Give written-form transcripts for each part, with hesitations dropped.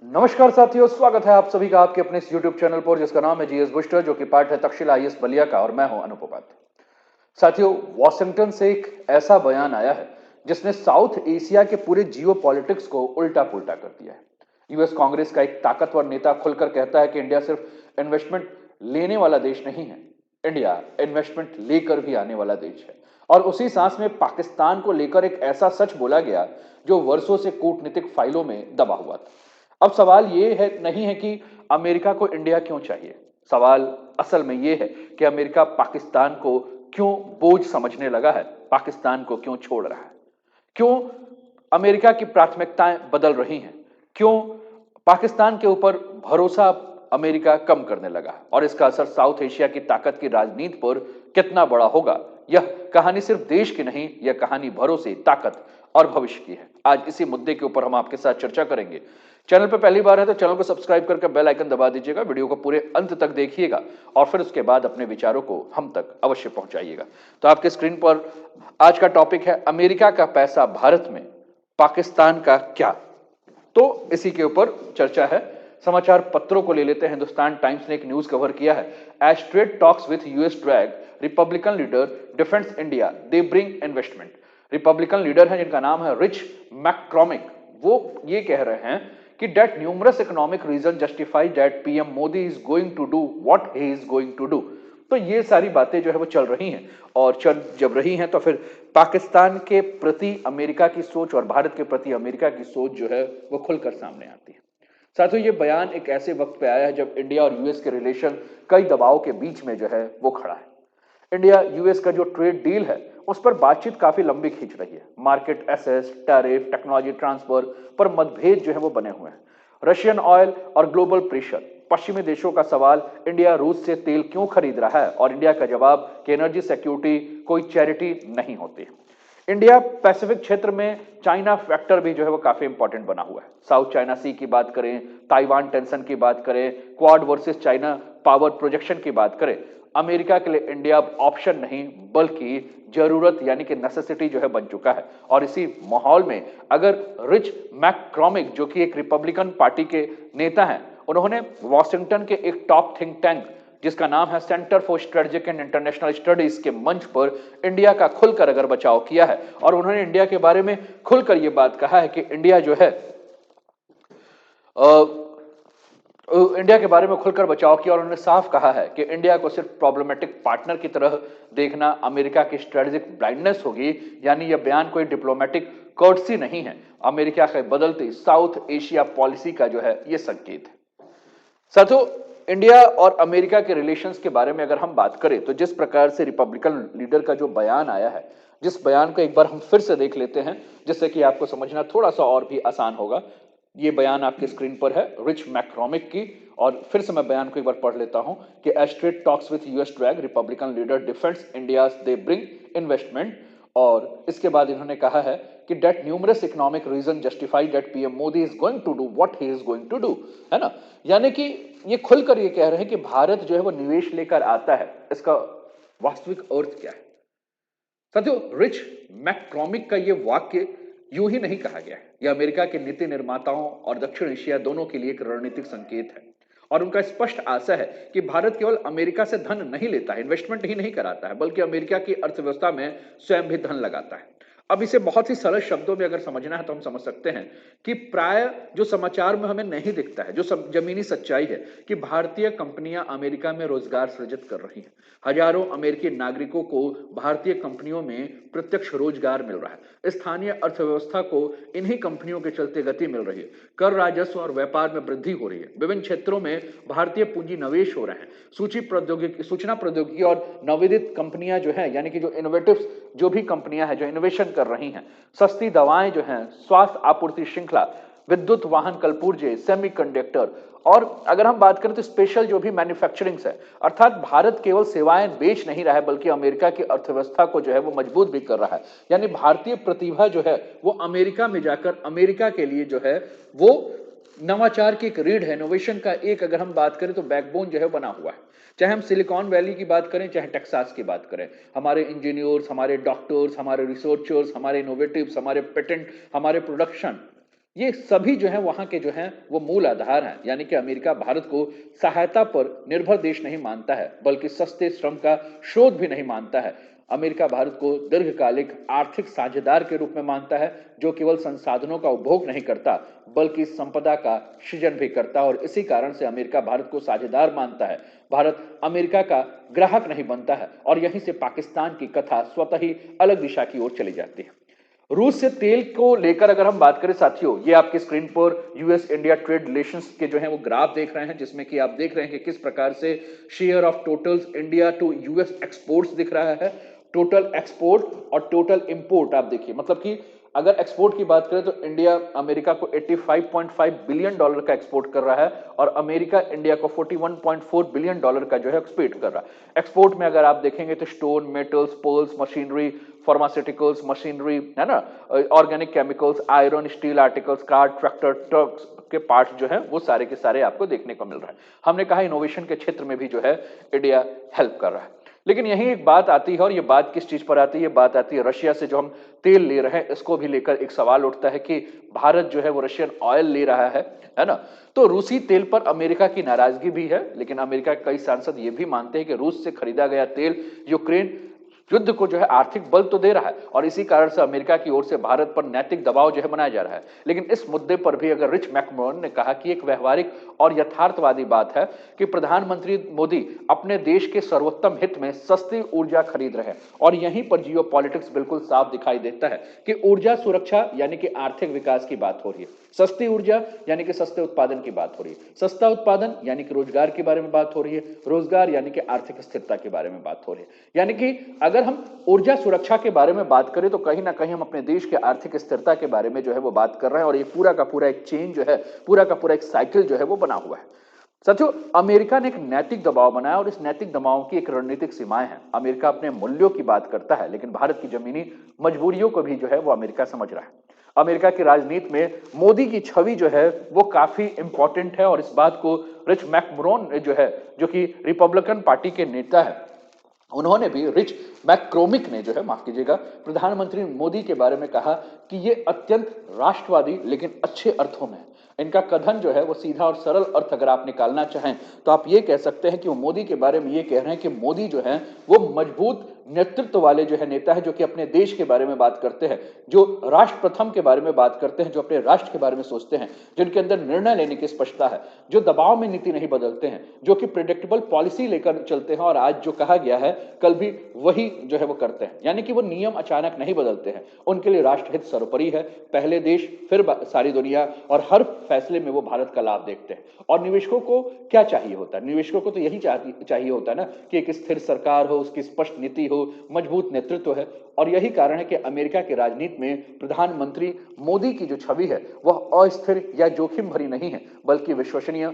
नमस्कार साथियों, स्वागत है आप सभी का आपके अपने इस YouTube चैनल पर जिसका नाम है जीएस बुस्टर, जो कि पार्ट है तक्षशिला आईएएस बलिया का, और मैं हूं अनूप उपाध्याय। साथियों, वॉशिंगटन से एक ऐसा बयान आया है जिसने साउथ एशिया के पूरे जियो पॉलिटिक्स को उल्टा पुल्टा कर दिया है। यूएस कांग्रेस का एक ताकतवर नेता खुलकर कहता है कि इंडिया सिर्फ इन्वेस्टमेंट लेने वाला देश नहीं है, इंडिया इन्वेस्टमेंट लेकर भी आने वाला देश है। और उसी सांस में पाकिस्तान को लेकर एक ऐसा सच बोला गया जो वर्षों से कूटनीतिक फाइलों में दबा हुआ था। अब सवाल ये है नहीं है कि अमेरिका को इंडिया क्यों चाहिए, सवाल असल में ये है कि अमेरिका पाकिस्तान को क्यों बोझ समझने लगा है, पाकिस्तान को क्यों छोड़ रहा है, क्यों अमेरिका की प्राथमिकताएं बदल रही हैं, क्यों पाकिस्तान के ऊपर भरोसा अमेरिका कम करने लगा, और इसका असर साउथ एशिया की ताकत की राजनीति पर कितना बड़ा होगा। यह कहानी सिर्फ देश की नहीं, यह कहानी भरोसे, ताकत और भविष्य की है। आज इसी मुद्दे के ऊपर हम आपके साथ चर्चा करेंगे। चैनल पर पहली बार है तो चैनल को सब्सक्राइब करके बेल आइकन दबा दीजिएगा, वीडियो को पूरे अंत तक देखिएगा और फिर उसके बाद अपने विचारों को हम तक अवश्य पहुंचाइएगा। तो आपके स्क्रीन पर आज का टॉपिक है अमेरिका का पैसा भारत में, पाकिस्तान का क्या। तो इसी के ऊपर चर्चा है। समाचार पत्रों को ले लेते हैं। हिंदुस्तान टाइम्स ने एक न्यूज कवर किया है, as trade talks with US drag Republican leader defence India they bring investment. Republican leader हैं जिनका नाम है रिच मैकक्रॉमिक, वो ये कह रहे हैं कि that numerous economic reason justify that PM Modi is going to do what he is going to do. तो ये सारी बातें जो है वो चल रही हैं, और चल जब रही हैं तो फिर पाकिस्तान के प्रति अमेरिका की सोच और भारत के प्रति अमेरिका की सोच जो है वो खुलकर सामने आती है। साथियों, ये बयान एक ऐसे वक्त पे आया है जब इंडिया और यूएस के रिलेशन कई दबाव के बीच में जो है वो खड़ा है। इंडिया यूएस का जो ट्रेड डील है उस पर बातचीत काफी लंबी खींच रही है। Market access, tariff, technology transfer पर मतभेद जो है वो बने हुए हैं। रशियन ऑयल और ग्लोबल प्रेशर, पश्चिमी देशों का सवाल इंडिया रूस से तेल क्यों खरीद रहा है, और इंडिया का जवाब कि एनर्जी सिक्योरिटी कोई चैरिटी नहीं होती। इंडिया पैसिफिक क्षेत्र में चाइना फैक्टर भी जो है वो काफी इंपॉर्टेंट बना हुआ है। साउथ चाइना सी की बात करें, ताइवान टेंशन की बात करें, quad versus China power projection की बात करें, अमेरिका के लिए इंडिया ऑप्शन नहीं बल्कि जरूरत यानी कि नेसेसिटी जो है बन चुका है। और इसी माहौल में अगर रिच मैकक्रॉमिक, जो कि एक रिपब्लिकन पार्टी के नेता हैं, उन्होंने वॉशिंगटन के एक टॉप थिंक टैंक जिसका नाम है centre for strategic and international studies के मंच पर इंडिया का खुलकर अगर बचाव किया है, और उन्होंने इंडिया के बारे में खुलकर यह बात कहा है कि इंडिया जो है इंडिया के बारे में खुलकर बचाव किया, और उन्होंने साफ कहा है कि इंडिया को सिर्फ प्रॉब्लमेटिक पार्टनर की तरह देखना अमेरिका की स्ट्रेटेजिक ब्लाइंडनेस होगी। यानी यह बयान कोई डिप्लोमेटिक कर्टसी नहीं है, अमेरिका के बदलती साउथ एशिया पॉलिसी का जो है यह संकेत है। साथियों, इंडिया और अमेरिका के रिलेशंस के बारे में अगर हम बात करें तो जिस प्रकार से रिपब्लिकन लीडर का जो बयान आया है, जिस बयान को एक बार हम फिर से देख लेते हैं जिससे कि आपको समझना थोड़ा सा और भी आसान होगा। ये बयान आपके स्क्रीन पर है रिच मैकक्रॉमिक की, और फिर से मैं बयान को एक बार पढ़ लेता हूं कि as trade talks with US drag Republican leader defence India they bring investment. और इसके बाद इन्होंने कहा है कि that numerous economic reason justify that PM Modi is going to do what he is going to do, है ना। यानी कि ये खुलकर ये कह रहे हैं कि भारत जो है वो निवेश लेकर आता है, इसका वास्तविक अर्थ क्या है। साथियों, रिच मैकक्रॉमिक का ये वाक्य यूं ही नहीं कहा गया है, यह अमेरिका के नीति निर्माताओं और दक्षिण एशिया दोनों के लिए एक रणनीतिक संकेत है। और उनका स्पष्ट आशा है कि भारत केवल अमेरिका से धन नहीं लेता है, इन्वेस्टमेंट ही नहीं कराता है, बल्कि अमेरिका की अर्थव्यवस्था में स्वयं भी धन लगाता है। अब इसे बहुत ही सरल शब्दों में अगर समझना है तो हम समझ सकते हैं कि प्राय जो समाचार में हमें नहीं दिखता है, जो जमीनी सच्चाई है, कि भारतीय कंपनियां अमेरिका में रोजगार सृजित कर रही हैं। हजारों अमेरिकी नागरिकों को भारतीय कंपनियों में प्रत्यक्ष रोजगार मिल रहा है। स्थानीय अर्थव्यवस्था को इन्हीं कंपनियों के चलते गति मिल रही है। कर राजस्व और व्यापार में वृद्धि हो रही है। विभिन्न क्षेत्रों में भारतीय पूंजी निवेश हो रहे हैं। सूचना प्रौद्योगिकी और नवोदित कंपनियां जो है, यानी कि जो इनोवेटिव जो भी कंपनियां हैं जो इनोवेशन कर रही हैं, सस्ती दवाएं जो हैं, स्वास्थ्य आपूर्ति श्रृंखला, विद्युत वाहन कलपुर्जे, सेमीकंडक्टर, और अगर हम बात करें तो स्पेशल जो भी मैन्युफैक्चरिंग्स है, अर्थात भारत केवल सेवाएं बेच नहीं रहा है बल्कि अमेरिका की अर्थव्यवस्था को जो है वो मजबूत भी कर रहा है। यानी भारतीय प्रतिभा जो है वो अमेरिका में जाकर अमेरिका के लिए जो है वो नवाचार की एक रीढ़ है, इनोवेशन का एक, अगर हम बात करें तो बैकबोन जो है बना हुआ है। चाहे हम सिलिकॉन वैली की बात करें, चाहे टेक्सास की बात करें, हमारे इंजीनियर्स, हमारे डॉक्टर्स, हमारे रिसर्चर्स, हमारे इनोवेटिव्स, हमारे पेटेंट, हमारे प्रोडक्शन, ये सभी जो है वहां के जो हैं वो मूल आधार हैं। यानी कि अमेरिका भारत को सहायता पर निर्भर देश नहीं मानता है, बल्कि सस्ते श्रम का स्रोत भी नहीं मानता है। अमेरिका भारत को दीर्घकालिक आर्थिक साझेदार के रूप में मानता है, जो केवल संसाधनों का उपभोग नहीं करता, बल्कि संपदा का सृजन भी करता है। और इसी कारण से अमेरिका भारत को साझेदार मानता है। भारत अमेरिका का ग्राहक नहीं बनता है। और यहीं से पाकिस्तान की कथा स्वतः ही अलग दिशा की ओर चली जाती है। रूस से तेल को लेकर अगर हम बात करें साथियों, ये आपकी स्क्रीन पर यूएस इंडिया ट्रेड रिलेशंस के जो है वो ग्राफ देख रहे हैं, जिसमें कि आप देख रहे हैं कि किस प्रकार से share of totals India to US exports दिख रहा है। टोटल एक्सपोर्ट और टोटल इंपोर्ट आप देखिए, मतलब कि अगर एक्सपोर्ट की बात करें तो इंडिया अमेरिका को 85.5 बिलियन डॉलर का एक्सपोर्ट कर रहा है और अमेरिका इंडिया को 41.4 बिलियन डॉलर का जो है एक्सपोर्ट कर रहा है। एक्सपोर्ट में अगर आप देखेंगे तो stone, metals, pearls, machinery, pharmaceuticals, machinery, है ना, organic chemicals, iron, steel articles, car, tractor, trucks के पार्ट्स जो है वो सारे के सारे आपको देखने को मिल रहा है। हमने कहा इनोवेशन के क्षेत्र में भी जो है इंडिया हेल्प कर रहा है। लेकिन यही एक बात आती है, और ये बात किस चीज पर आती है? बात आती है रशिया से जो हम तेल ले रहे हैं, इसको भी लेकर एक सवाल उठता है कि भारत जो है वो रशियन ऑयल ले रहा है ना। तो रूसी तेल पर अमेरिका की नाराजगी भी है, लेकिन अमेरिका के कई सांसद ये भी मानते हैं कि रूस से खरीदा गया तेल यूक्रेन युद्ध को जो है आर्थिक बल तो दे रहा है, और इसी कारण से अमेरिका की ओर से भारत पर नैतिक दबाव जो है बनाया जा रहा है। लेकिन इस मुद्दे पर भी अगर रिच मैकमोहन ने कहा कि एक व्यवहारिक और यथार्थवादी बात है कि प्रधानमंत्री मोदी अपने देश के सर्वोत्तम हित में सस्ती ऊर्जा खरीद रहे हैं, और यहीं पर जियो पॉलिटिक्स बिल्कुल साफ दिखाई देता है कि ऊर्जा सुरक्षा यानी कि आर्थिक विकास की बात हो रही है, सस्ती ऊर्जा यानी कि सस्ते उत्पादन की बात हो रही है, सस्ता उत्पादन यानी कि रोजगार के बारे में बात हो रही है, रोजगार यानी कि आर्थिक स्थिरता के बारे में बात हो रही है। यानी कि अगर हम ऊर्जा सुरक्षा के बारे में बात करें तो कहीं ना कहीं हम अपने देश के आर्थिक स्थिरता के बारे में जो है वो बात कर रहे हैं, और ये पूरा का पूरा एक चेन जो है, पूरा का पूरा एक साइकिल जो है वो बना हुआ है। साथियों, अमेरिका ने एक नैतिक दबाव बनाया, और इस नैतिक दबाव की एक रणनीतिक सीमाएं हैं। अमेरिका अपने मूल्यों की बात करता है, लेकिन भारत की जमीनी मजबूरियों को भी जो है वो अमेरिका समझ रहा है। अमेरिका की राजनीति में मोदी की छवि जो है वो काफी इंपॉर्टेंट है, और इस बात को रिच मैकमोहन ने जो है, जो कि रिपब्लिकन पार्टी के नेता है, उन्होंने भी, रिच मैक्रोमिक ने जो है, माफ कीजिएगा, प्रधानमंत्री मोदी के बारे में कहा कि ये अत्यंत राष्ट्रवादी लेकिन अच्छे अर्थों में। इनका कथन जो है वो सीधा और सरल अर्थ अगर आप निकालना चाहें तो आप ये कह सकते हैं कि वो मोदी के बारे में ये कह रहे हैं कि मोदी जो है वो मजबूत नेतृत्व वाले जो है नेता है, जो कि अपने देश के बारे में बात करते हैं, जो राष्ट्र प्रथम के बारे में बात करते हैं, जो अपने राष्ट्र के बारे में सोचते हैं, जिनके अंदर निर्णय लेने की स्पष्टता है, जो दबाव में नीति नहीं बदलते हैं, जो कि प्रिडिक्टेबल पॉलिसी लेकर चलते हैं, और आज जो कहा गया है कल भी वही जो है वो करते हैं। यानी कि वो नियम अचानक नहीं बदलते हैं, उनके लिए राष्ट्रहित सर्वोपरि है, पहले देश फिर सारी दुनिया, और हर फैसले में वो भारत का लाभ देखते हैं। और निवेशकों को क्या चाहिए होता है? निवेशकों को तो यही चाहिए होता है ना कि एक स्थिर सरकार हो, उसकी स्पष्ट नीति हो, मजबूत नेतृत्व है। और यही कारण है कि अमेरिका की राजनीति में प्रधानमंत्री मोदी की जो छवि है वह अस्थिर या जोखिम भरी नहीं है, बल्कि विश्वसनीय,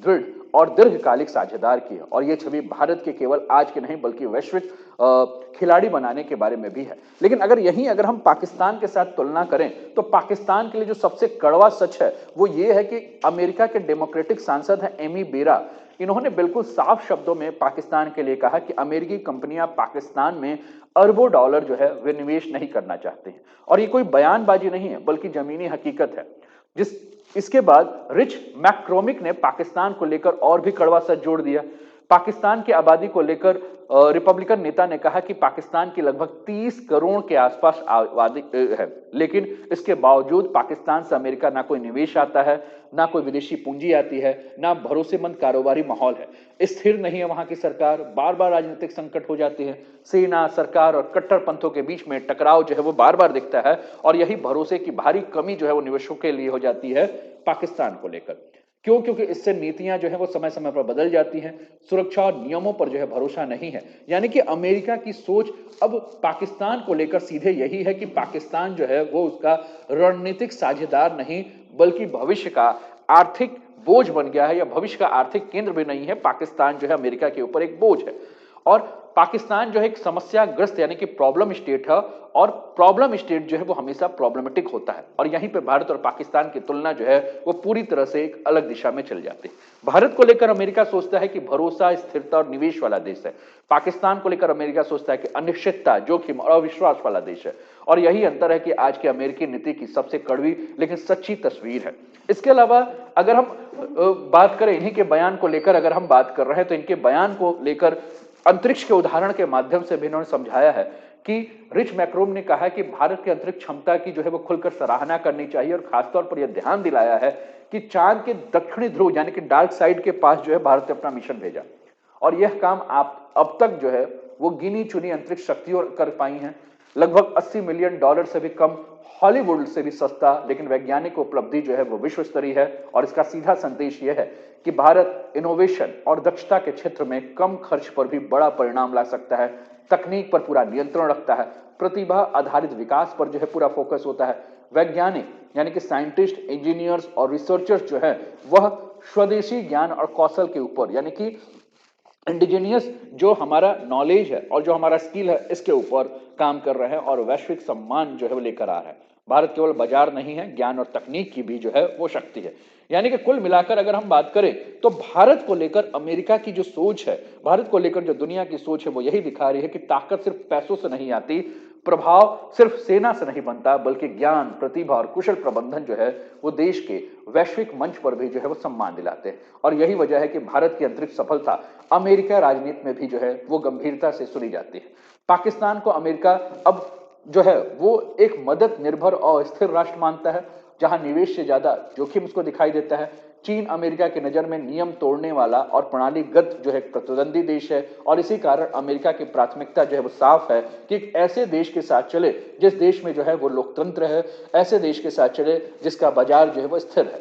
दृढ़ और दीर्घकालिक साझेदार की है। और यह छवि भारत के केवल आज के नहीं बल्कि वैश्विक खिलाड़ी बनाने के बारे में भी है। लेकिन अगर हम पाकिस्तान के साथ तुलना करें तो पाकिस्तान के लिए जो सबसे कड़वा सच है वो ये है कि अमेरिका के डेमोक्रेटिक सांसद हैं एमी बेरा, इन्होंने बिल्कुल साफ शब्दों में पाकिस्तान के लिए कहा कि अमेरिकी कंपनियां पाकिस्तान में अरबों डॉलर जो है वे निवेश नहीं करना चाहते हैं। और ये कोई बयानबाजी नहीं है बल्कि जमीनी हकीकत है। जिस इसके बाद रिच मैक्रोमिक ने पाकिस्तान को लेकर और भी कड़वा सच जोड़ दिया। पाकिस्तान की आबादी को लेकर रिपब्लिकन नेता ने कहा कि पाकिस्तान की लगभग 30 करोड़ के आसपास आबादी है, लेकिन इसके बावजूद पाकिस्तान से अमेरिका ना कोई निवेश आता है, ना कोई विदेशी पूंजी आती है, ना भरोसेमंद कारोबारी माहौल है। स्थिर नहीं है वहां की सरकार, बार बार राजनीतिक संकट हो जाती है, सेना, सरकार और कट्टर पंथों के बीच में टकराव जो है वो बार बार दिखता है, और यही भरोसे की भारी कमी जो है वो निवेशकों के लिए हो जाती है पाकिस्तान को लेकर। क्यों? क्योंकि इससे नीतियां जो है वो समय समय पर बदल जाती हैं, सुरक्षा और नियमों पर जो है भरोसा नहीं है। यानी कि अमेरिका की सोच अब पाकिस्तान को लेकर सीधे यही है कि पाकिस्तान जो है वो उसका रणनीतिक साझेदार नहीं बल्कि भविष्य का आर्थिक बोझ बन गया है, या भविष्य का आर्थिक केंद्र भी नहीं है। पाकिस्तान जो है अमेरिका के ऊपर एक बोझ है। और पाकिस्तान जो है एक समस्याग्रस्त यानी कि प्रॉब्लम स्टेट है, और प्रॉब्लम स्टेट जो है वो हमेशा प्रॉब्लमेटिक होता है, और यहीं पे भारत और पाकिस्तान की तुलना जो है वो पूरी तरह से एक अलग दिशा में चल जाती है। भारत को लेकर अमेरिका सोचता है कि भरोसा, स्थिरता और निवेश वाला देश है। पाकिस्तान को लेकर अमेरिका सोचता है कि अनिश्चितता, जोखिम और अविश्वास वाला देश है। और यही अंतर है कि आज की अमेरिकी नीति की सबसे कड़वी लेकिन सच्ची तस्वीर है। इसके अलावा अगर हम बात करें इन्हीं के बयान को लेकर, अगर हम बात कर रहे हैं तो इनके बयान को लेकर अंतरिक्ष के उदाहरण के माध्यम से भी इन्होंने समझाया है कि रिच मैक्रोम ने कहा कि भारत की अंतरिक्ष क्षमता की जो है वो खुलकर सराहना करनी चाहिए, और खासतौर पर यह ध्यान दिलाया है कि चांद के दक्षिणी ध्रुव यानी कि डार्क साइड के पास जो है भारत ने अपना मिशन भेजा, और यह काम आप अब तक जो है वो गिनी चुनी अंतरिक्ष शक्तियों कर पाई हैं। लगभग $80 मिलियन से भी कम, हॉलीवुड से भी सस्ता, लेकिन वैज्ञानिक उपलब्धि जो है वो विश्व स्तरीय है। और इसका सीधा संदेश यह है कि भारत इनोवेशन और दक्षता के क्षेत्र में कम खर्च पर भी बड़ा परिणाम ला सकता है, तकनीक पर पूरा नियंत्रण रखता है, प्रतिभा आधारित विकास पर जो है पूरा फोकस होता है। वैज्ञानिक यानी कि साइंटिस्ट, इंजीनियर्स और रिसर्चर्स जो है वह स्वदेशी ज्ञान और कौशल के ऊपर यानी कि इंडिजीनियस जो हमारा नॉलेज है और जो हमारा स्किल है इसके ऊपर काम कर रहे हैं, और वैश्विक सम्मान जो है वो लेकर आ रहे हैं। भारत केवल बाजार नहीं है, ज्ञान और तकनीक की भी जो है वो शक्ति है। यानी कि कुल मिलाकर अगर हम बात करें तो भारत को लेकर अमेरिका की जो सोच है, भारत को लेकर जो दुनिया की सोच है, वो यही दिखा रही है कि ताकत सिर्फ पैसों से नहीं आती, प्रभाव सिर्फ सेना से नहीं बनता, बल्कि ज्ञान, प्रतिभा और कुशल प्रबंधन जो है वो देश के वैश्विक मंच पर भी जो है वो सम्मान दिलाते हैं। और यही वजह है कि भारत की अंतरिक्ष सफलता अमेरिका राजनीति में भी जो है वो गंभीरता से सुनी जाती है। पाकिस्तान को अमेरिका अब जो है वो एक मदद निर्भर और स्थिर राष्ट्र मानता है, जहां निवेश से ज्यादा जोखिम उसको दिखाई देता है। चीन अमेरिका की नजर में नियम तोड़ने वाला और प्रणालीगत जो है प्रतिद्वंदी देश है, और इसी कारण अमेरिका की प्राथमिकता जो है वो साफ है कि एक ऐसे देश के साथ चले जिस देश में जो है वो लोकतंत्र है, ऐसे देश के साथ चले जिसका बाजार जो है वो स्थिर है।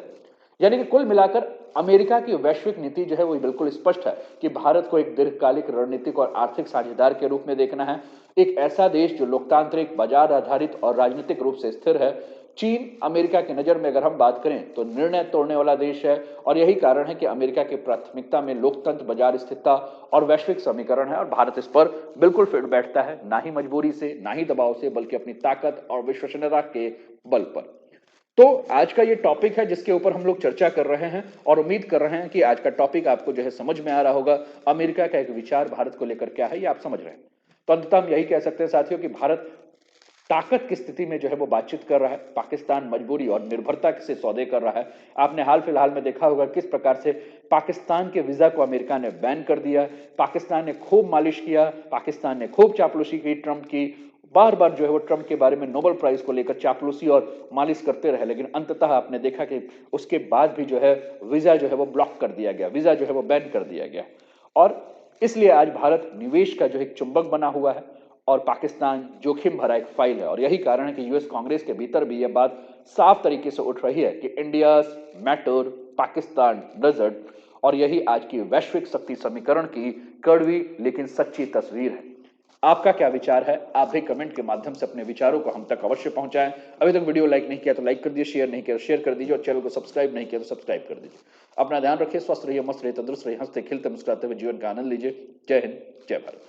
यानी कि कुल मिलाकर अमेरिका की वैश्विक नीति जो है वो बिल्कुल स्पष्ट है कि भारत को एक दीर्घकालिक रणनीतिक और आर्थिक साझेदार के रूप में देखना है, एक ऐसा देश जो लोकतांत्रिक, बाजार आधारित और राजनीतिक रूप से स्थिर है। चीन अमेरिका की नजर में अगर हम बात करें तो निर्णय तोड़ने वाला देश है, और यही कारण है कि अमेरिका की प्राथमिकता में लोकतंत्र, बाजार स्थिरता और वैश्विक समीकरण है, और भारत इस पर बिल्कुल फिट बैठता है, ना ही मजबूरी से, ना ही दबाव से, बल्कि अपनी ताकत और विश्वसनीयता के बल पर। तो आज का ये टॉपिक है जिसके ऊपर हम लोग चर्चा कर रहे हैं, और उम्मीद कर रहे हैं कि आज का टॉपिक आपको जो है समझ में आ रहा होगा। अमेरिका का एक विचार भारत को लेकर क्या है ये आप समझ रहे हैं। तो अंततः हम यही कह सकते हैं साथियों कि भारत ताकत की स्थिति में जो है वो बातचीत कर रहा है, पाकिस्तान मजबूरी और निर्भरता से सौदे कर रहा है। आपने हाल फिलहाल में देखा होगा किस प्रकार से पाकिस्तान के वीजा को अमेरिका ने बैन कर दिया, पाकिस्तान ने खूब मालिश किया, पाकिस्तान ने खूब चापलूसी की ट्रंप की, बार बार जो है वो ट्रंप के बारे में नोबेल प्राइज को लेकर चापलूसी और मालिश करते रहे, लेकिन अंततः आपने देखा कि उसके बाद भी जो है वीजा जो है वो ब्लॉक कर दिया गया, वीजा जो है वो बैन कर दिया गया। और इसलिए आज भारत निवेश का जो एक चुंबक बना हुआ है, और पाकिस्तान जोखिम भरा एक फाइल है। और यही कारण है कि यूएस कांग्रेस के भीतर भी यह बात साफ तरीके से उठ रही है कि इंडिया मैटर, पाकिस्तान डजंट, और यही आज की वैश्विक शक्ति समीकरण की कड़वी लेकिन सच्ची तस्वीर है। आपका क्या विचार है? आप भी कमेंट के माध्यम से अपने विचारों को हम तक अवश्य पहुंचाएं। अभी तक वीडियो लाइक नहीं किया तो लाइक कर दीजिए, शेयर नहीं किया तो शेयर कर दीजिए, और चैनल को सब्सक्राइब नहीं किया तो सब्सक्राइब कर दीजिए। अपना ध्यान रखिए, स्वस्थ रहिए, मस्त रहिए, तंदुरुस्त रहिए, हंसते खिलते मुस्कुराते हुए जीवन का आनंद लीजिए। जय हिंद, जय भारत।